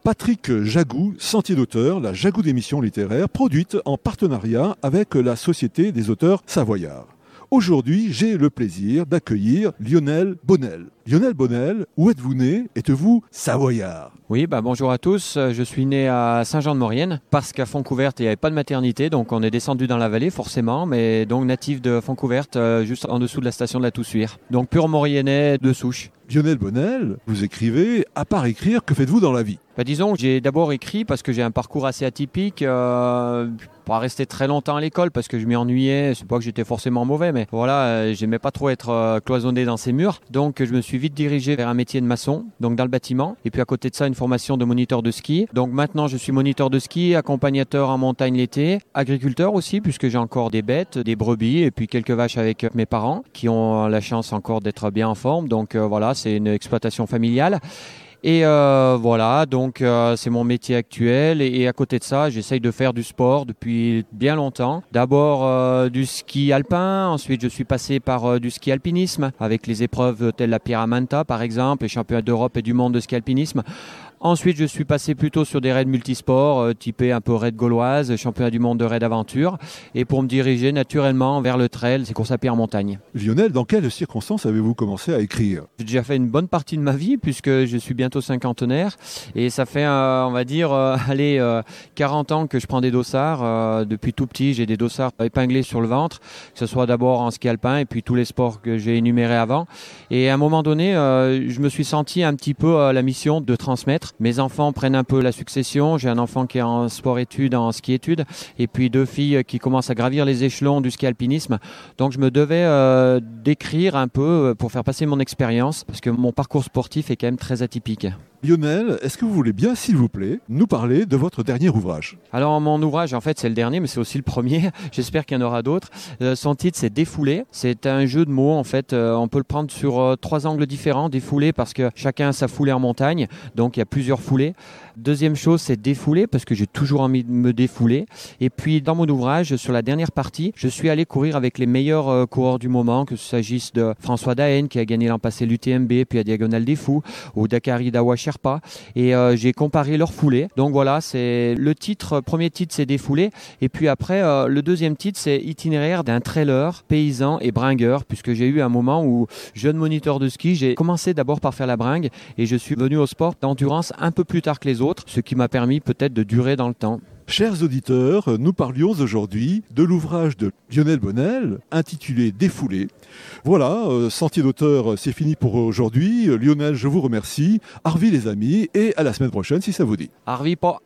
Patrick Jagou, Sentier d'auteur, la Jagou d'émission littéraire, produite en partenariat avec la Société des auteurs savoyards. Aujourd'hui, j'ai le plaisir d'accueillir Lionel Bonnel. Lionel Bonnel, où êtes-vous né? Êtes-vous savoyard? Oui, bonjour à tous. Je suis né à Saint-Jean-de-Maurienne parce qu'à Fontcouverte, il n'y avait pas de maternité, donc on est descendu dans la vallée forcément, mais donc natif de Fontcouverte, juste en dessous de la station de la Toussuire. Donc pur mauriennais de souche. Lionel Bonnel, vous écrivez. À part écrire, que faites-vous dans la vie? Disons que j'ai d'abord écrit parce que j'ai un parcours assez atypique. Pas rester très longtemps à l'école parce que je m'y ennuyais. C'est pas que j'étais forcément mauvais, mais voilà, j'aimais pas trop être cloisonné dans ces murs. Donc je me suis vite dirigé vers un métier de maçon, donc dans le bâtiment. Et puis à côté de ça, une formation de moniteur de ski. Donc maintenant, je suis moniteur de ski, accompagnateur en montagne l'été, agriculteur aussi puisque j'ai encore des bêtes, des brebis et puis quelques vaches avec mes parents qui ont la chance encore d'être bien en forme. Donc voilà, c'est une exploitation familiale. Et voilà, donc c'est mon métier actuel et à côté de ça, j'essaye de faire du sport depuis bien longtemps. D'abord du ski alpin, ensuite je suis passé par du ski alpinisme avec les épreuves telles la Pyramanta par exemple, les championnats d'Europe et du monde de ski alpinisme. Ensuite, je suis passé plutôt sur des raids multisports, typés un peu raid gauloise, championnat du monde de raid aventure, et pour me diriger naturellement vers le trail, ces courses à pied en montagne. Lionel, dans quelles circonstances avez-vous commencé à écrire? J'ai déjà fait une bonne partie de ma vie, puisque je suis bientôt cinquantenaire, et ça fait, on va dire, 40 ans que je prends des dossards. Depuis tout petit, j'ai des dossards épinglés sur le ventre, que ce soit d'abord en ski alpin, et puis tous les sports que j'ai énumérés avant. Et à un moment donné, je me suis senti un petit peu la mission de transmettre. Mes enfants prennent un peu la succession. J'ai un enfant qui est en sport-études, en ski-études, et puis 2 filles qui commencent à gravir les échelons du ski alpinisme. Donc je me devais d'écrire un peu pour faire passer mon expérience, parce que mon parcours sportif est quand même très atypique. Lionel, est-ce que vous voulez bien, s'il vous plaît, nous parler de votre dernier ouvrage? Alors mon ouvrage, en fait, c'est le dernier, mais c'est aussi le premier. J'espère qu'il y en aura d'autres. Son titre, c'est Défoulé. C'est un jeu de mots, en fait. On peut le prendre sur 3 angles différents. Défoulé parce que chacun a sa foulée en montagne, donc il y a plusieurs foulées. Deuxième chose, c'est défoulé parce que j'ai toujours envie de me défouler. Et puis dans mon ouvrage, sur la dernière partie, je suis allé courir avec les meilleurs coureurs du moment, que ce s'agisse de François Daen qui a gagné l'an passé l'UTMB, puis à Diagonale des Fous, ou Dakari Dawa Sherpa. Et j'ai comparé leurs foulées. Donc voilà, c'est le titre, premier titre, c'est Défoulé. Et puis après, le deuxième titre, c'est Itinéraire d'un trailer, paysan et bringueur, puisque j'ai eu un moment où, jeune moniteur de ski, j'ai commencé d'abord par faire la bringue et je suis venu au sport d'endurance un peu plus tard que les autres, ce qui m'a permis peut-être de durer dans le temps. Chers auditeurs, nous parlions aujourd'hui de l'ouvrage de Lionel Bonnel intitulé Défoulé. Voilà, Sentier d'auteur, c'est fini pour aujourd'hui. Lionel, je vous remercie. Arvi les amis et à la semaine prochaine si ça vous dit. Arvi pas.